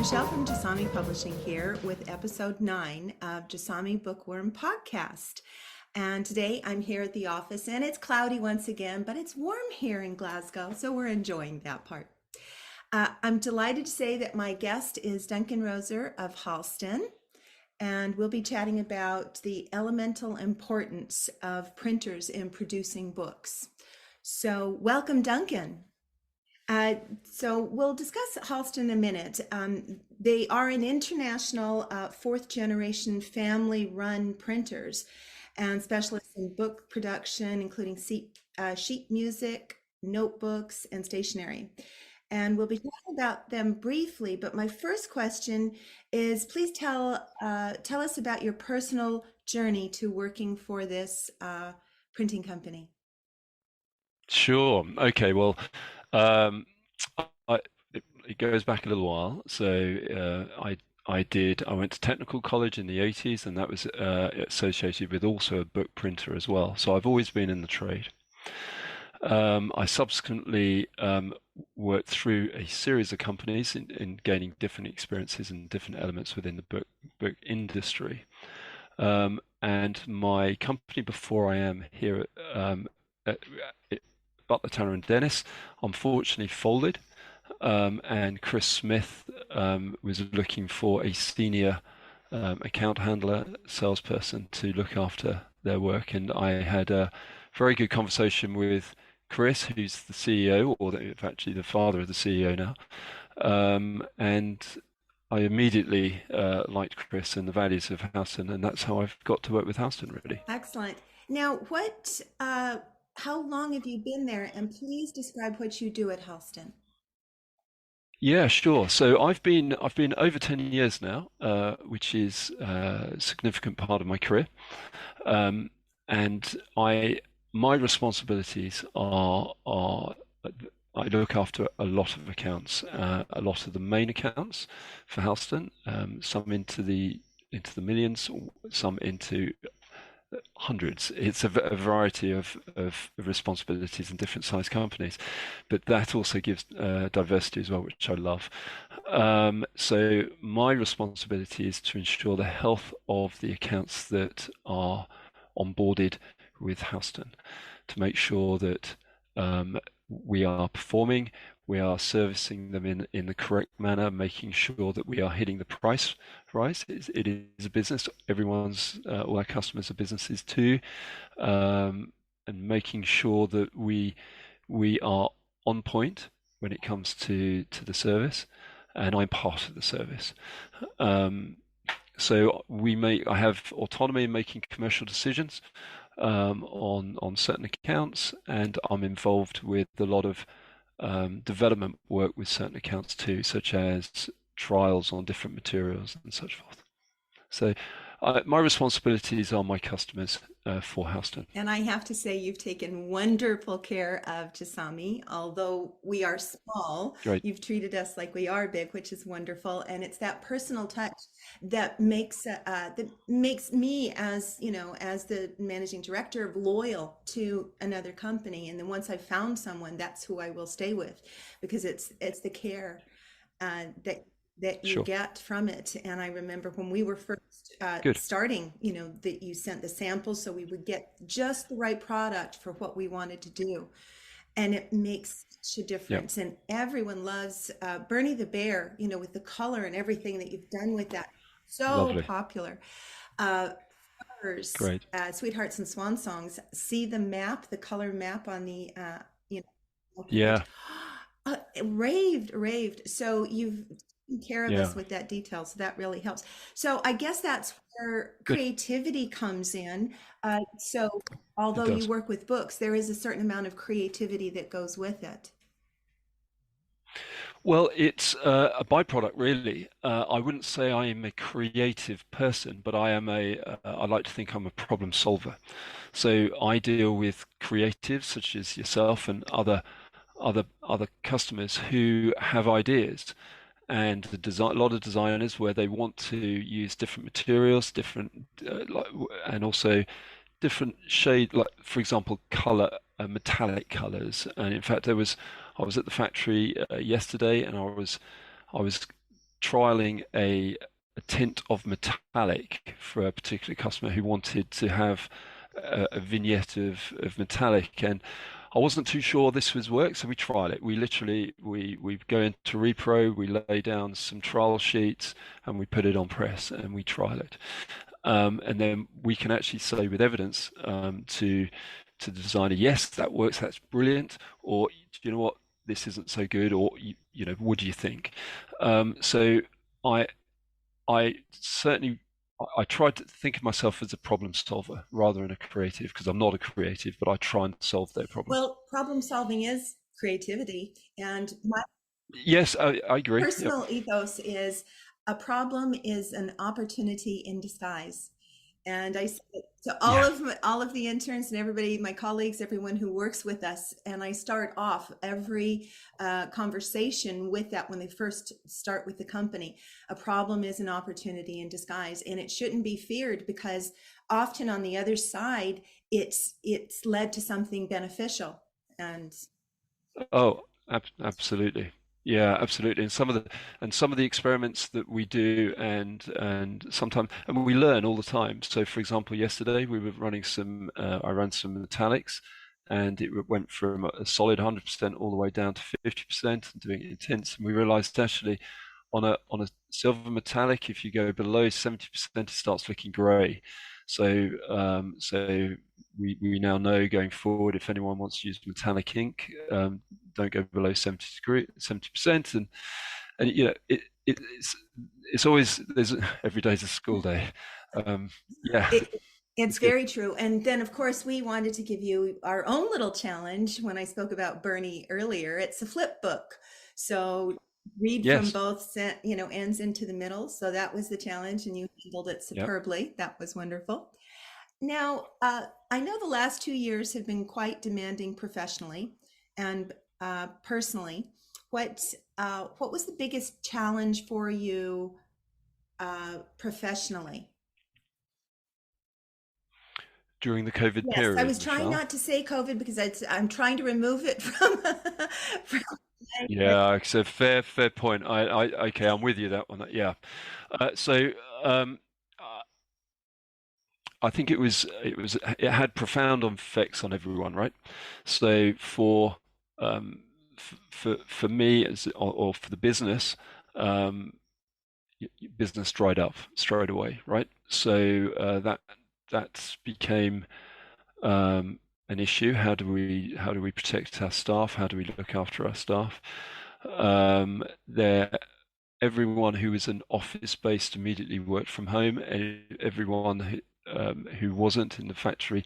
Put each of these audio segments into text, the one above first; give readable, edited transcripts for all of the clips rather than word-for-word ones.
Michèle from Jasami Publishing here with episode 9 of Jasami Bookworm podcast. And today I'm here at the office and it's cloudy once again, but it's warm here in Glasgow, so we're enjoying that part. I'm delighted to say that my guest is Duncan Roeser of Halstan, and we'll be chatting about the elemental importance of printers in producing books. So welcome, Duncan. So we'll discuss Halstan in a minute. They are an international fourth generation family run printers and specialists in book production, including sheet music, notebooks, and stationery. And we'll be talking about them briefly, but my first question is, please tell us about your personal journey to working for this printing company. Sure. Okay. Well, um, it goes back a little while. So I went to technical college in the 80s, and that was associated with also a book printer as well. So I've always been in the trade. I subsequently worked through a series of companies in gaining different experiences and different elements within the book industry. And my company before I am here at Butler, Tanner and Dennis, unfortunately folded, and Chris Smith was looking for a senior account handler, salesperson to look after their work, and I had a very good conversation with Chris, who's the CEO, or actually the father of the CEO now, and I immediately liked Chris and the values of Halstan, and that's how I've got to work with Halstan, really. Excellent. Now, how long have you been there? And please describe what you do at Halstan. Yeah, sure. So I've been over 10 years now, which is a significant part of my career. And my responsibilities are I look after a lot of accounts, a lot of the main accounts for Halstan, some into the millions, some into hundreds. It's a variety of responsibilities in different size companies, but that also gives diversity as well, which I love. So my responsibility is to ensure the health of the accounts that are onboarded with Halstan, to make sure that we are performing, we are servicing them in the correct manner, making sure that we are hitting the price rise. It is a business. All our customers are businesses too, and making sure that we are on point when it comes to the service, and I'm part of the service. So I have autonomy in making commercial decisions on certain accounts, and I'm involved with a lot of development work with certain accounts too, such as trials on different materials and such forth. So my responsibilities are my customers for Halstan. And I have to say, you've taken wonderful care of Jasami. Although we are small, Great. you've treated us like we are big, which is wonderful. And it's that personal touch that makes me, as as the managing director, loyal to another company. And then once I've found someone, that's who I will stay with, because it's the care that you Sure. get from it. And I remember when we were first Good. starting, that you sent the samples so we would get just the right product for what we wanted to do. And it makes such a difference. Yeah. And everyone loves Bernie the Bear, with the color and everything that you've done with that. So Lovely. popular. Great. Sweethearts and Swan Songs, see the color map on the, Yeah. raved. So you've taken care of us Yeah. with that detail. So that really helps. So I guess that's where Good. creativity comes in. So It although you does. work with books, there is a certain amount of creativity that goes with it. Well, it's a byproduct, really. I wouldn't say I am a creative person, but I like to think I'm a problem solver. So I deal with creatives such as yourself and other customers who have ideas, and a lot of designers where they want to use different materials, and also different shade, like for example, color, metallic colors. And in fact, I was at the factory yesterday, and I was trialing a tint of metallic for a particular customer who wanted to have a vignette of metallic, and I wasn't too sure this was work, so we tried it. We literally we go into repro, we lay down some trial sheets, and we put it on press, and we trial it, and then we can actually say with evidence to the designer, yes, that works, that's brilliant, or you know what, this isn't so good, or you know, what do you think? So I I certainly I tried to think of myself as a problem solver rather than a creative, because I'm not a creative, but I try and solve their problems. Well, problem solving is creativity. And my Yes, I agree. Yep. personal ethos is a problem is an opportunity in disguise. And I say it to Yeah. all of the interns and everybody, my colleagues, everyone who works with us, and I start off every conversation with that when they first start with the company. A problem is an opportunity in disguise, and it shouldn't be feared, because often on the other side, it's led to something beneficial. And Oh, absolutely. Yeah, absolutely. And some of the experiments that we do, and sometimes, and we learn all the time. So, for example, yesterday we were running some. I ran some metallics, and it went from a solid 100% all the way down to 50%, and doing it intense. And we realized actually, on a silver metallic, if you go below 70%, it starts looking grey. So we now know going forward, if anyone wants to use metallic ink, don't go below 70%, and you know it's always there's every day's a school day. Um, yeah, it, it's it's good. very true. And then, of course, we wanted to give you our own little challenge. When I spoke about Bernie earlier, it's a flip book. So read from Yes, both ends into the middle. So that was the challenge, and you handled it yep. superbly. That was wonderful. Now, I know the last 2 years have been quite demanding professionally and personally. What what was the biggest challenge for you professionally? During the COVID Yes, I period, was trying Michelle. not to say COVID because I'm trying to remove it from from language. Yeah, it's a fair point. Okay, I'm with you that one. Yeah. So I think it had profound effects on everyone, right? So for me or for the business, um, business dried up straight away, right? So that became an issue. How do we protect our staff? How do we look after our staff? There Everyone who was an office based immediately worked from home, and everyone who wasn't in the factory,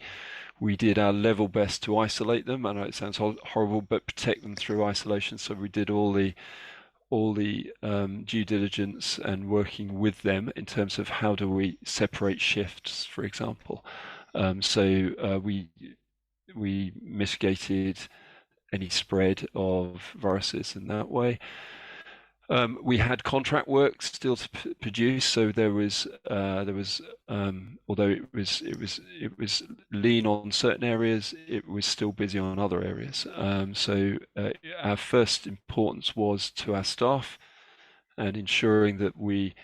we did our level best to isolate them. I know it sounds horrible, but protect them through isolation. So we did all the due diligence and working with them in terms of how do we separate shifts, for example. We mitigated any spread of viruses in that way. We had contract work still to produce, so there was although it was lean on certain areas, it was still busy on other areas. Our first importance was to our staff and ensuring that we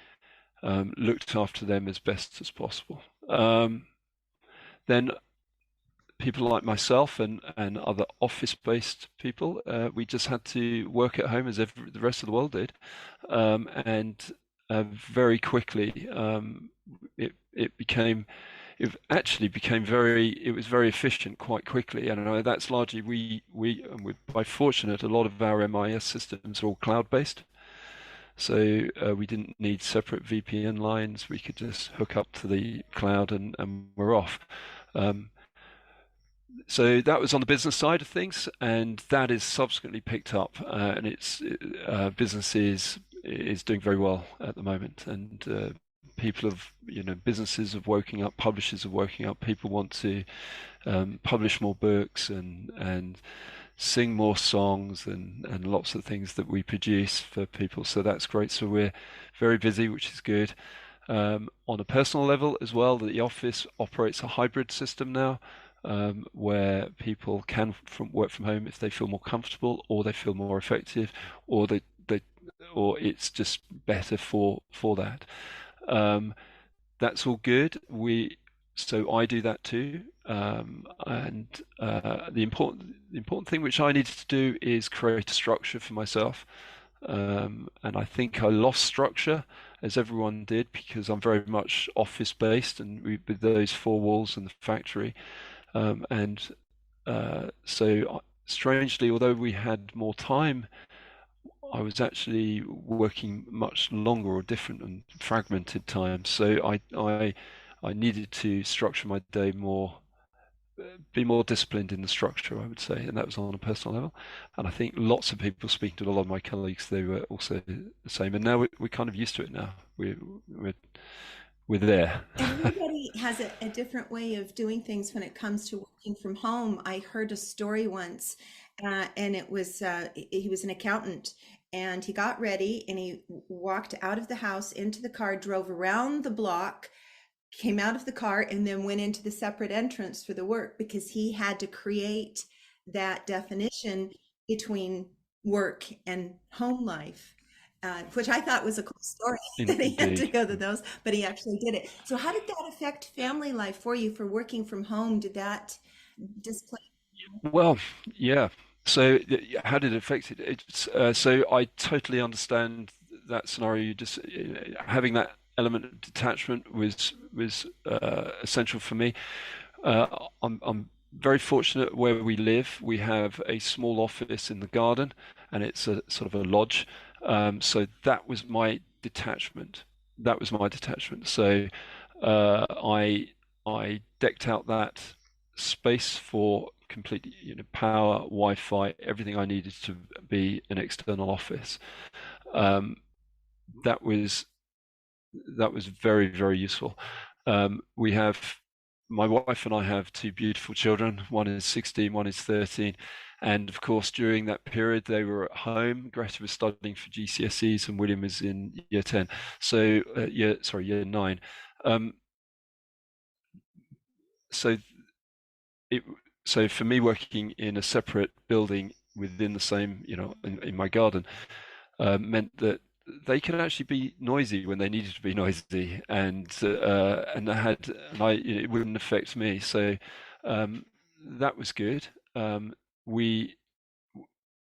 looked after them as best as possible. Then people like myself and other office-based people, we just had to work at home as the rest of the world did, and very quickly it became it actually became it was very efficient quite quickly, and I know that's largely and we're by fortunate a lot of our MIS systems are all cloud-based. So we didn't need separate VPN lines. We could just hook up to the cloud and we're off. Um, so that was on the business side of things, and that is subsequently picked up, and it's business is doing very well at the moment, and people have businesses have woken up, publishers have woken up. People want to publish more books and sing more songs and lots of things that we produce for people. So that's great. So we're very busy, which is good. On a personal level as well, the office operates a hybrid system now, where people can work from home if they feel more comfortable or they feel more effective, or or it's just better for that. Um, that's all good. So I do that too. And the important thing which I needed to do is create a structure for myself. And I think I lost structure, as everyone did, because I'm very much office based, and with those four walls and the factory. And so strangely, although we had more time, I was actually working much longer or different and fragmented times. So I needed to structure my day more, be more disciplined in the structure, I would say, and that was on a personal level. And I think lots of people, speaking to a lot of my colleagues, they were also the same. And now we're kind of used to it now. We're we're there. Everybody has a different way of doing things when it comes to working from home. I heard a story once, and it was he was an accountant, and he got ready and he walked out of the house into the car, drove around the block, came out of the car, and then went into the separate entrance for the work because he had to create that definition between work and home life, which I thought was a cool story that he had to Indeed. go to those, but he actually did it. So, how did that affect family life for you for working from home? Did that display? Well, yeah. So how did it affect it? So I totally understand that scenario. You just having that element of detachment was essential for me. I'm very fortunate where we live. We have a small office in the garden, and it's a sort of a lodge. So that was my detachment. That was my detachment. So I decked out that space for complete, power, Wi-Fi, everything I needed to be an external office. Um, that was that was very, very useful. We have My wife and I have two beautiful children. One is 16, one is 13. And of course, during that period, they were at home. Greta was studying for GCSEs, and William is in year 10. So, year 9. Um, so it so for me, working in a separate building within the same, in my garden, meant that they could actually be noisy when they needed to be noisy, it wouldn't affect me. So that was good. We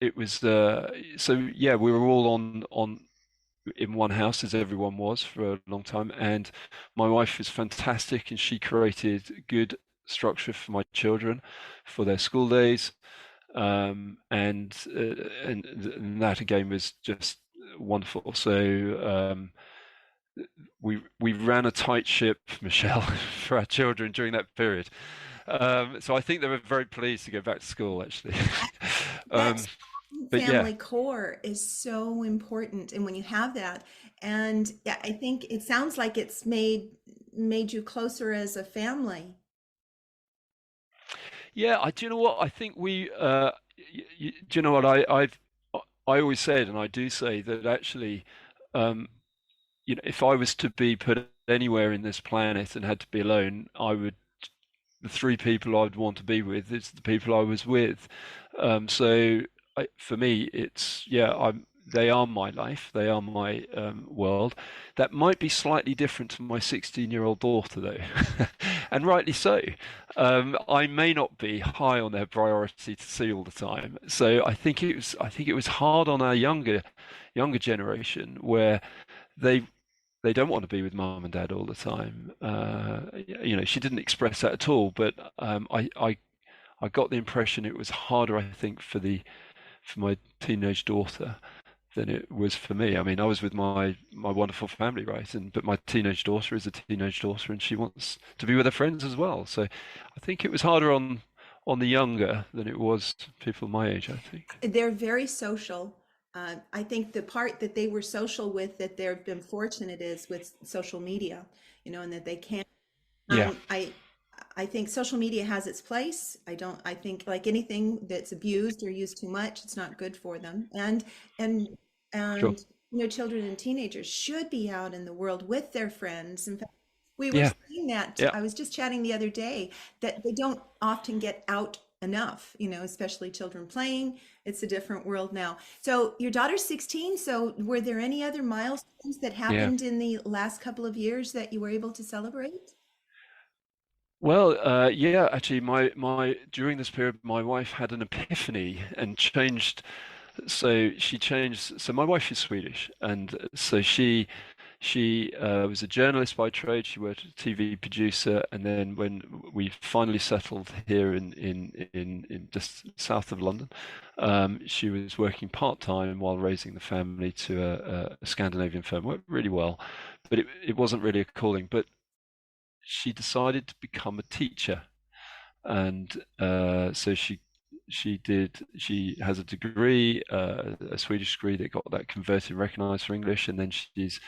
it was so yeah, we were all on in one house, as everyone was for a long time. And my wife is fantastic, and she created good structure for my children for their school days. And that again was just wonderful. So we ran a tight ship, Michèle, for our children during that period. So I think they were very pleased to go back to school, actually. That um, but yeah, family core is so important, and when you have that, and yeah, I think it sounds like it's made you closer as a family. yeah. Do you know what? I think do you know what I always said, and I do say that actually, um, if I was to be put anywhere in this planet and had to be alone, the three people I'd want to be with is the people I was with. So for me, it's yeah, they are my life, they are my world. That might be slightly different to my 16-year-old daughter, though, and rightly so. I may not be high on their priority to see all the time. So I think it was hard on our younger generation, where they they don't want to be with mum and dad all the time. She didn't express that at all, but I got the impression it was harder, I think, for my teenage daughter than it was for me. I mean, I was with my wonderful family, right? But my teenage daughter is a teenage daughter, and she wants to be with her friends as well. So I think it was harder on the younger than it was people my age, I think. They're very social. I think the part that they were social with that they've been fortunate is with social media, and that they can. Yeah, I think social media has its place. I think like anything that's abused or used too much, it's not good for them. And sure. and children and teenagers should be out in the world with their friends. In fact, we were Yeah, saying that yeah, I was just chatting the other day that they don't often get out enough, especially children playing. It's a different world now. So your daughter's 16. So were there any other milestones that Yeah. happened in the last couple of years that you were able to celebrate? Well, yeah, actually, my during this period, my wife had an epiphany and changed. So she changed. So my wife is Swedish, and so she was a journalist by trade. She worked as a TV producer, and then when we finally settled here in just south of London, she was working part-time while raising the family to a Scandinavian firm. Worked really well, but it wasn't really a calling. But she decided to become a teacher, and so she has a degree, a Swedish degree that got that converted and recognized for English, and then she's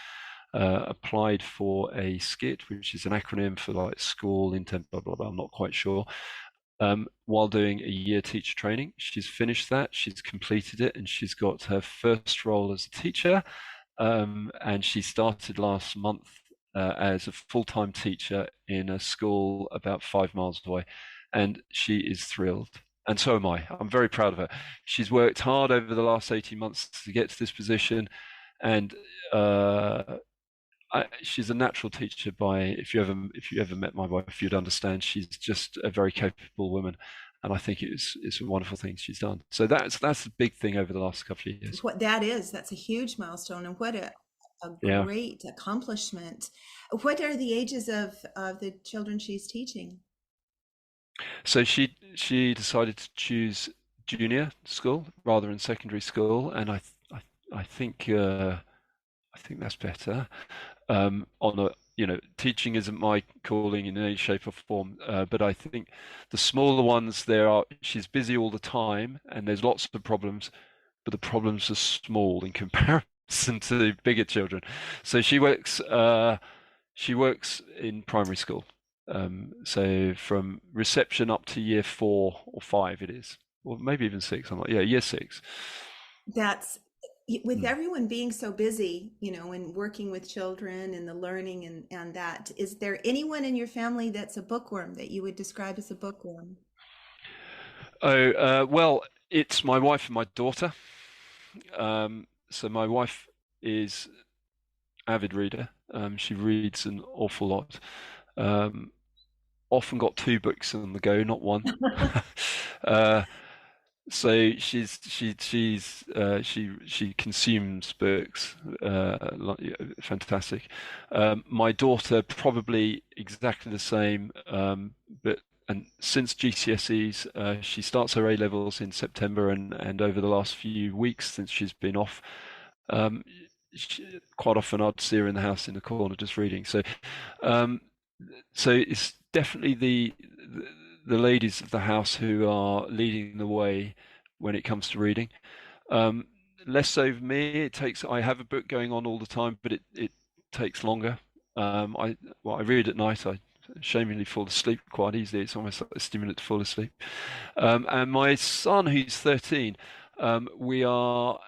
applied for a SCIT, which is an acronym for like school, intern, blah, blah, blah, I'm not quite sure. While doing a year teacher training, she's finished that, she's completed it, and she's got her first role as a teacher. And she started last month as a full-time teacher in a school about 5 miles away, and she is thrilled. And so am I. I'm very proud of her. She's worked hard over the last 18 months to get to this position, and she's a natural teacher. If you ever met my wife, you'd understand she's just a very capable woman, and I think it's a wonderful thing she's done. So that's a big thing over the last couple of years. That's a huge milestone, and what a Yeah. great accomplishment. What are the ages of the children she's teaching? So she decided to choose junior school rather than secondary school, and I think I think that's better. On a teaching isn't my calling in any shape or form, but I think the smaller ones she's busy all the time, and there's lots of problems, but the problems are small in comparison to the bigger children. So she works in primary school. So from reception up to year 4 or 5 it is, or maybe even 6. I'm like, yeah, year 6. That's with Mm. everyone being so busy, and working with children and the learning and that, is there anyone in your family that's a bookworm that you would describe as a bookworm? Oh, well, it's my wife and my daughter. So my wife is avid reader. She reads an awful lot. Um, Often got 2 books on the go, not one. uh, So she consumes books, fantastic. My daughter probably exactly the same, but and since GCSEs, she starts her A levels in September, and over the last few weeks since she's been off, um, quite often I'd see her in the house in the corner just reading. Um, so it's definitely the ladies of the house who are leading the way when it comes to reading. Um, Less so for me. I have a book going on all the time, but it takes longer. I read at night. I shamefully fall asleep quite easily. It's almost like a stimulant to fall asleep. And my son, who's 13, we are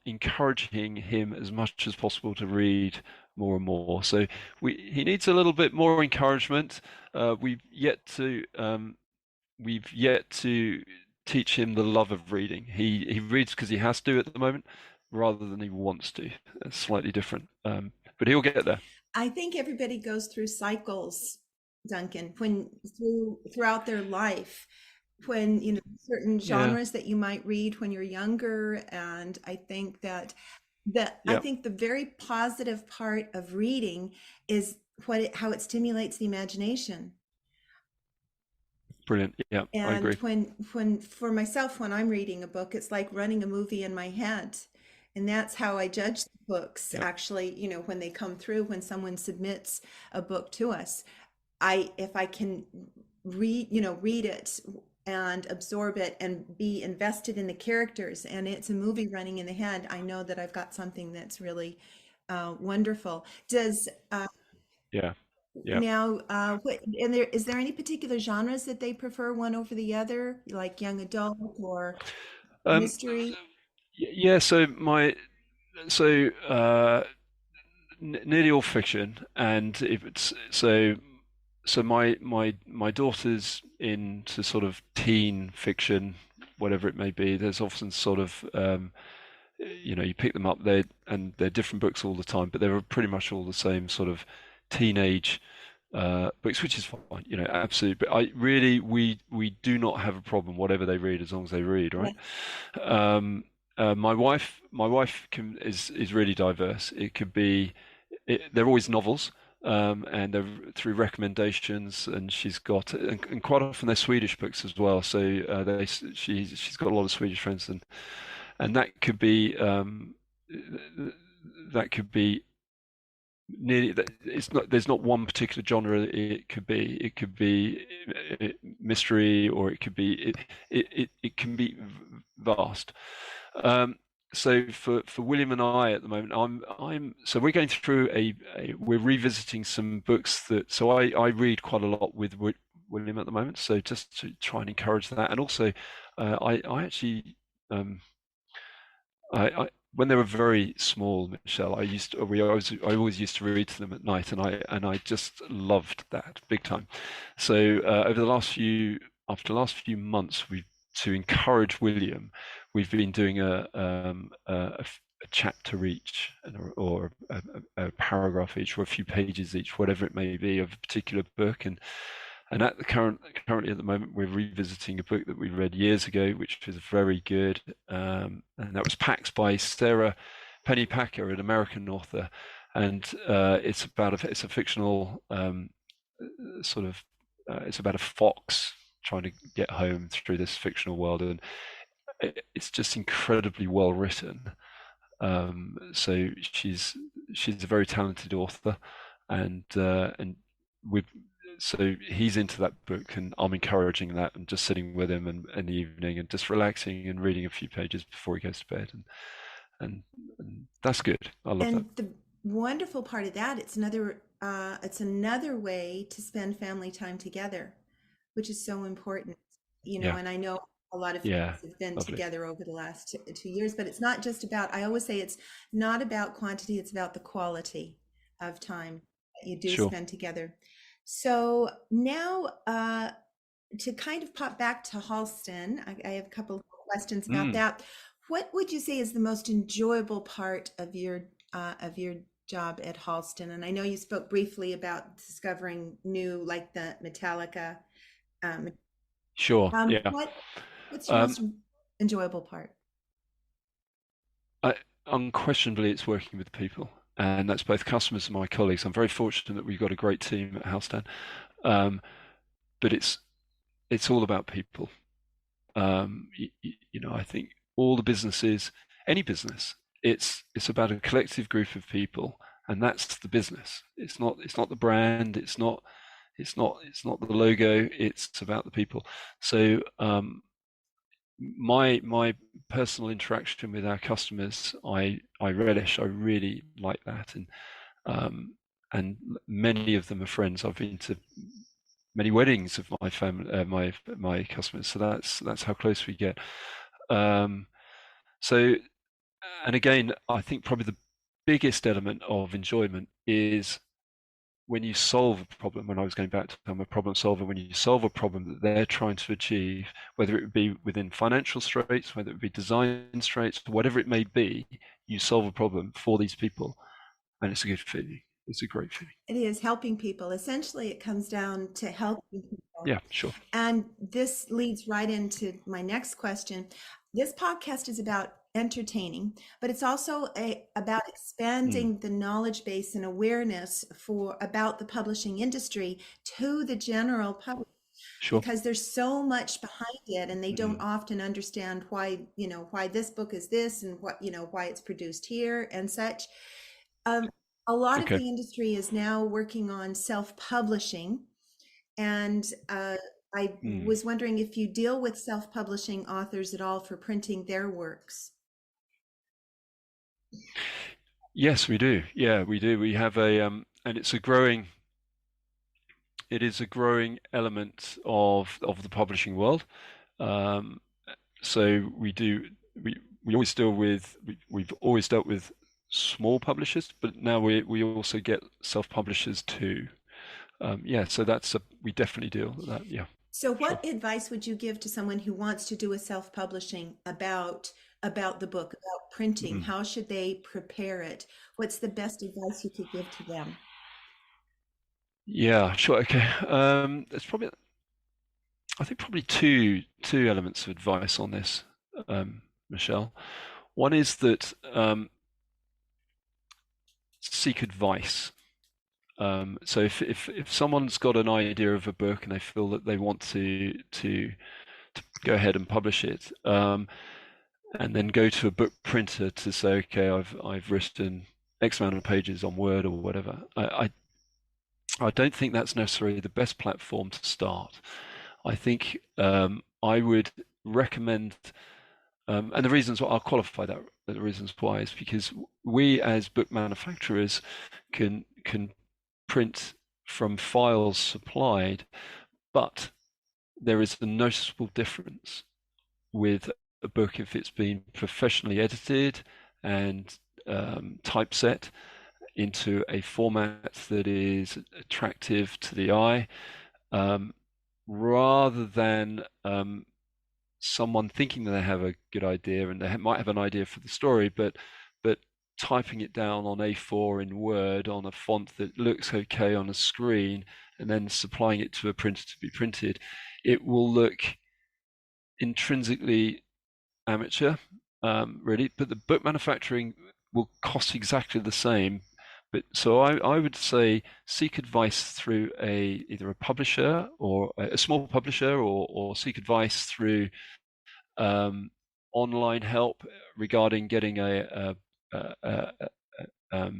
encouraging him as much as possible to read more and more. So he needs a little bit more encouragement. We've yet to teach him the love of reading. He reads because he has to at the moment, rather than he wants to. It's slightly different, but he'll get there. I think everybody goes through cycles, Duncan, throughout their life, when certain Yeah, genres that you might read when you're younger. And I think that I yeah, think the very positive part of reading is how it stimulates the imagination. brilliant. Yeah, I And agree. when for myself, when I'm reading a book, it's like running a movie in my head. And that's how I judge the books, Yeah, actually, when they come through, when someone submits a book to us. If I can read it and absorb it and be invested in the characters, and it's a movie running in the head, I know that I've got something that's really wonderful. Does yeah, yeah. Now, and is there any particular genres that they prefer one over the other, like young adult or Um, mystery? yeah. So nearly all fiction, and if it's so. so my daughter's into sort of teen fiction, whatever it may be. There's often sort of you pick them up, they're different books all the time, but they're pretty much all the same sort of teenage books, which is fine, absolutely. But we do not have a problem whatever they read as long as they read, Yeah. right? My wife is really diverse. It could be they're always novels, and they're through recommendations, and and quite often they're Swedish books as well. So she's got a lot of Swedish friends, and that could be nearly, there's not one particular genre it could be mystery, or it can be vast. um, so for William and I at the moment, I'm so we're going through we're revisiting some books I read quite a lot with William at the moment, so just to try and encourage that. And also I actually um, I when they were very small, Michelle, I always used to read to them at night, and I just loved that big time. So over after the last few months, to encourage William, we've been doing a chapter each, or a paragraph each, or a few pages each, whatever it may be, of a particular book. And currently at the moment, we're revisiting a book that we read years ago, which was very good, and that was Pax by Sarah Pennypacker, an American author, and it's a fictional sort of it's about a fox trying to get home through this fictional world, and it's just incredibly well written. So she's a very talented author, and we so he's into that book, and I'm encouraging that, and just sitting with him in the evening and just relaxing and reading a few pages before he goes to bed, and that's good. I love that. And the wonderful part of that, it's another way to spend family time together, which is so important. Yeah, And I know a lot of yeah, families have been lovely. together over the last 2 years, but it's not just about, I always say it's not about quantity, it's about the quality of time that you do Sure. spend together. So now, to kind of pop back to Halston, I have a couple of questions about Mm, that. What would you say is the most enjoyable part of your job at Halston? And I know you spoke briefly about discovering new, like the Metallica. Um, sure. Yeah. what's your Um, most enjoyable part? I, Unquestionably, it's working with people, and that's both customers and my colleagues. I'm very fortunate that we've got a great team at Halstan, um, but it's all about people. I think all the businesses, any business, it's about a collective group of people, and that's the business. It's not the brand. It's not the logo. It's about the people. So my personal interaction with our customers, I relish. I really like that, um, and many of them are friends. I've been to many weddings of my family, my customers. So that's how close we get. Um, so, and again, I think probably the biggest element of enjoyment is when you solve a problem. When I was going back to, I'm a problem solver. When you solve a problem that they're trying to achieve, whether it be within financial straits, whether it be design straits, whatever it may be, you solve a problem for these people, and it's a good feeling. It's a great feeling. It is helping people. Essentially, it comes down to helping people. Yeah, sure. And this leads right into my next question. This podcast is about entertaining, but it's also about Mm, expanding the knowledge base and awareness about the publishing industry to the general public, sure. because there's so much behind it, and they don't Mm, often understand why this book is this, and why it's produced here and such. Um, a lot of okay. the industry is now working on self-publishing, and I Mm. was wondering if you deal with self-publishing authors at all for printing their works. Yes, we do. Yeah, we do. We have and it is a growing element of the publishing world. Um, so we always deal with we've always dealt with small publishers, but now we also get self-publishers too. yeah, so we definitely deal with that. Yeah, So sure. what advice would you give to someone who wants to do a self-publishing about the book, about printing? Mm. How should they prepare it? What's the best advice you could give to them? Yeah, sure. Okay. There's probably, I think, probably two elements of advice on this, Michèle. One is that seek advice. So if someone's got an idea of a book and they feel that they want to go ahead and publish it, and then go to a book printer to say, okay, I've written X amount of pages on Word or whatever. I don't think that's necessarily the best platform to start. I think I would recommend, and the reasons why I'll qualify that, the reasons why is because we as book manufacturers can print from files supplied, but there is a noticeable difference with a book if it's been professionally edited and typeset into a format that is attractive to the eye, rather than someone thinking that they have a good idea and they might have an idea for the story, but typing it down on A4 in Word on a font that looks okay on a screen and then supplying it to a printer to be printed, it will look intrinsically amateur, really. But the book manufacturing will cost exactly the same. But so I would say seek advice through either a publisher or a small publisher, or seek advice through online help regarding getting a, a, a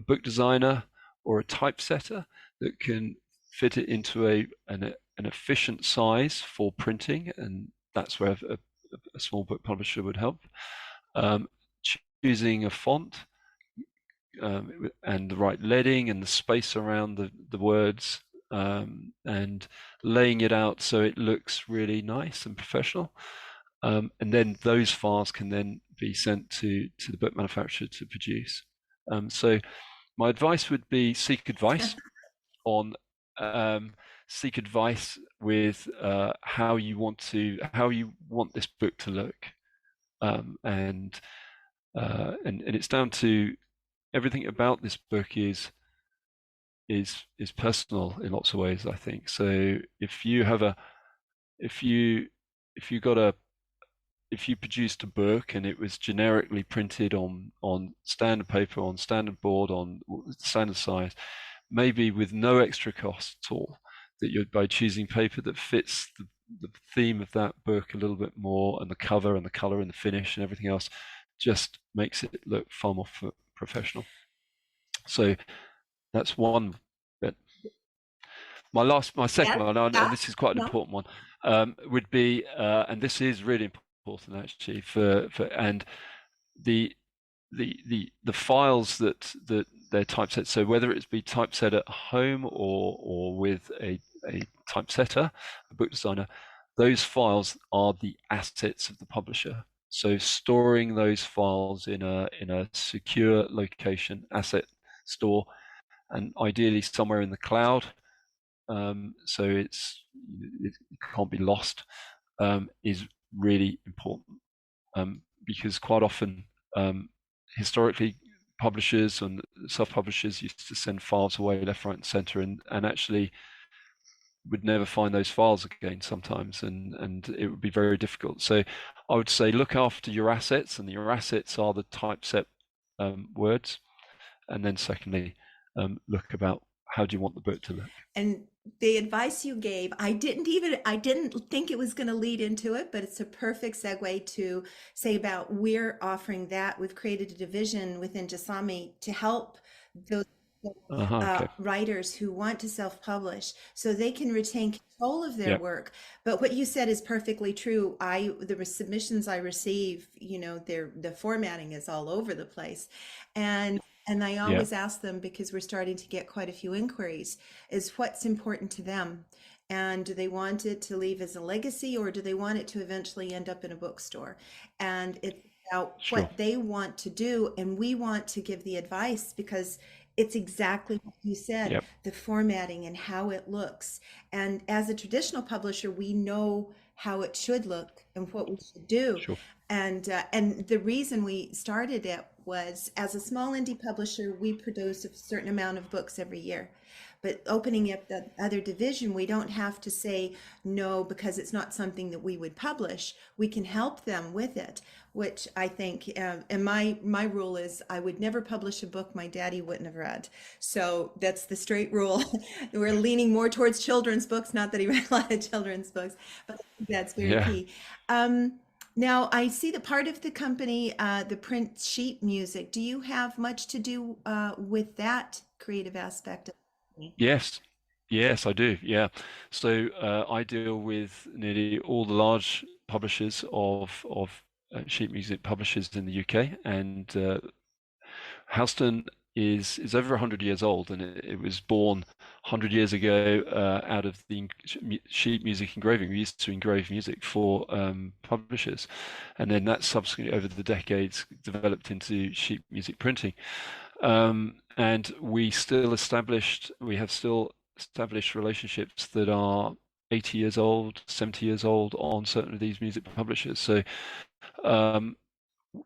book designer or a typesetter that can fit it into an efficient size for printing, and that's where a small book publisher would help. Um, Choosing a font and the right leading and the space around the words, and laying it out so it looks really nice and professional. And then those files can then be sent to the book manufacturer to produce. So my advice would be on seek advice with how you want this book to look, and it's down to everything about this book is personal in lots of ways, I think. So if you have a if you if you got a if you produced a book and it was generically printed on standard paper, on standard board, on standard size, maybe with no extra cost at all, that you're by choosing paper that fits the theme of that book a little bit more, and the cover and the color and the finish and everything else just makes it look far more professional. So that's one bit. My second Yes, one, and yeah, this is quite an no. important one, would be, and this is really important actually for and the the files that they're typeset. So whether it's be typeset at home or with a typesetter, a book designer, those files are the assets of the publisher. So storing those files in a secure location, asset store, and ideally somewhere in the cloud, so it can't be lost, is really important, because quite often, historically, publishers and self-publishers used to send files away left, right, and center, and actually would never find those files again sometimes, and it would be very difficult. So I would say look after your assets, and your assets are the typeset words, and then secondly, look about how do you want the book to look. And the advice you gave, I didn't think it was going to lead into it, but it's a perfect segue to say about we're offering that. We've created a division within Jasami to help those Okay. writers who want to self-publish so they can retain control of their Yeah. work. But what you said is perfectly true. The submissions I receive, the formatting is all over the place. And I Yeah. always ask them, because we're starting to get quite a few inquiries, is what's important to them? And do they want it to leave as a legacy, or do they want it to eventually end up in a bookstore? And it's about Sure. what they want to do. And we want to give the advice, because It's exactly what you said, Yep. the formatting and how it looks. And as a traditional publisher, we know how it should look and what we should do. Sure. And the reason we started it was, as a small indie publisher, we produce a certain amount of books every year. But opening up the other division, we don't have to say no because it's not something that we would publish. We can help them with it, which I think, and my rule is I would never publish a book my daddy wouldn't have read. So that's the straight rule. We're leaning more towards children's books, not that he read a lot of children's books, but that's very Yeah. key. Now I see that part of the company, the print sheet music. Do you have much to do with that creative aspect of it? Yes. Yes, I do. Yeah. So I deal with nearly all the large publishers of sheet music publishers in the UK, and Halstan is over 100 years old, and it was born 100 years ago out of the sheet music engraving. We used to engrave music for publishers, and then that subsequently over the decades developed into sheet music printing. And we have still established relationships that are 80 years old, 70 years old on certain of these music publishers. So um,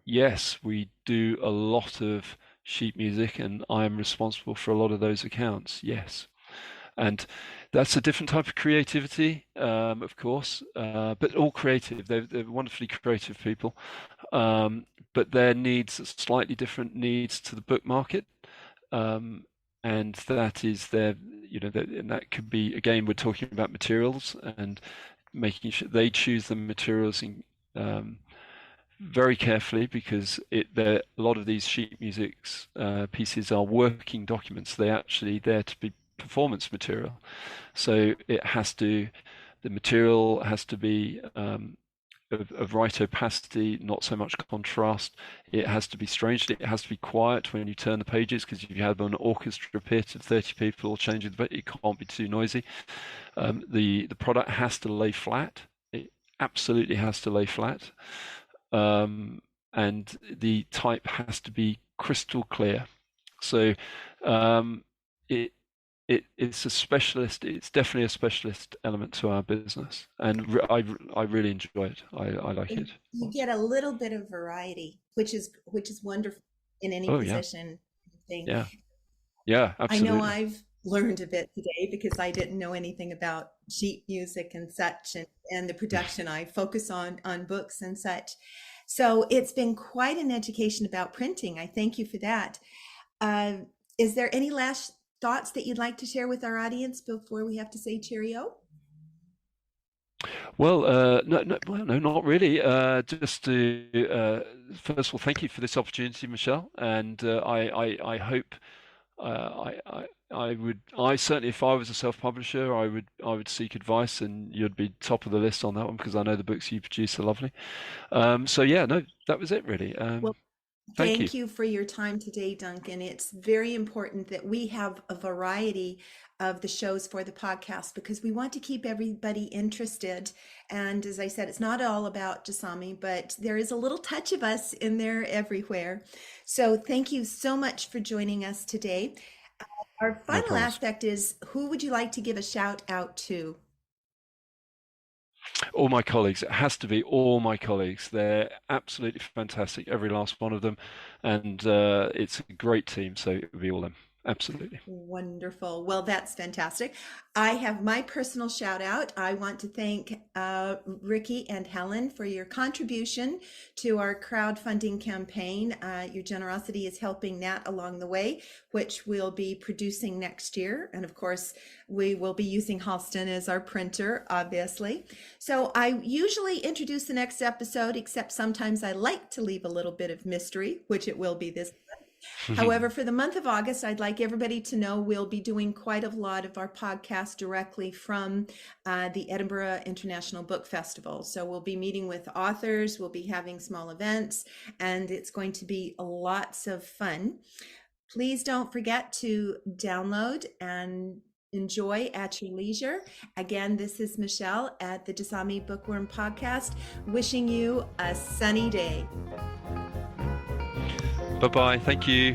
yes, we do a lot of sheet music, and I'm responsible for a lot of those accounts. Yes. And that's a different type of creativity, of course, but all creative. They're wonderfully creative people, but their needs are slightly different needs to the book market. Um, and that is and that could be, again, we're talking about materials and making sure they choose the materials very carefully, because a lot of these sheet music's pieces are working documents. They're actually there to be performance material. So the material has to be of right opacity, not so much contrast. It has to be it has to be quiet when you turn the pages, because if you have an orchestra pit of 30 people changing the bit, it can't be too noisy. The product has to lay flat. It absolutely has to lay flat. And the type has to be crystal clear. So it it's a specialist. It's definitely a specialist element to our business, and I really enjoy it. I like it. You get a little bit of variety, which is wonderful in any Oh yeah, position. Thing. yeah, yeah, I know absolutely. I've learned a bit today because I didn't know anything about sheet music and such, and the production. I focus on books and such. So it's been quite an education about printing. I thank you for that. Uh, is there any last thoughts that you'd like to share with our audience before we have to say cheerio? Well, no, not really. Just to first of all, thank you for this opportunity, Michelle, and I hope I certainly, if I was a self-publisher, I would seek advice, and you'd be top of the list on that one, because I know the books you produce are lovely. So yeah, no, that was it really. Well, Thank you. thank you for your time today, Duncan. It's very important that we have a variety of the shows for the podcast because we want to keep everybody interested. And as I said, it's not all about Jasami, but there is a little touch of us in there everywhere. So thank you so much for joining us today. Our No final problems. aspect is, who would you like to give a shout out to? All my colleagues. It has to be all my colleagues. They're absolutely fantastic, every last one of them, and it's a great team. So it would be all them. Absolutely. Wonderful. Well, that's fantastic. I have my personal shout out. I want to thank Ricky and Helen for your contribution to our crowdfunding campaign. Your generosity is helping that along the way, which we'll be producing next year. And of course, we will be using Halstan as our printer, obviously. So I usually introduce the next episode, except sometimes I like to leave a little bit of mystery, which it will be this. However, for the month of August, I'd like everybody to know we'll be doing quite a lot of our podcast directly from the Edinburgh International Book Festival. So we'll be meeting with authors, we'll be having small events, and it's going to be lots of fun. Please don't forget to download and enjoy at your leisure. Again, this is Michèle at the Jasami Bookworm podcast, wishing you a sunny day. Bye bye. Thank you.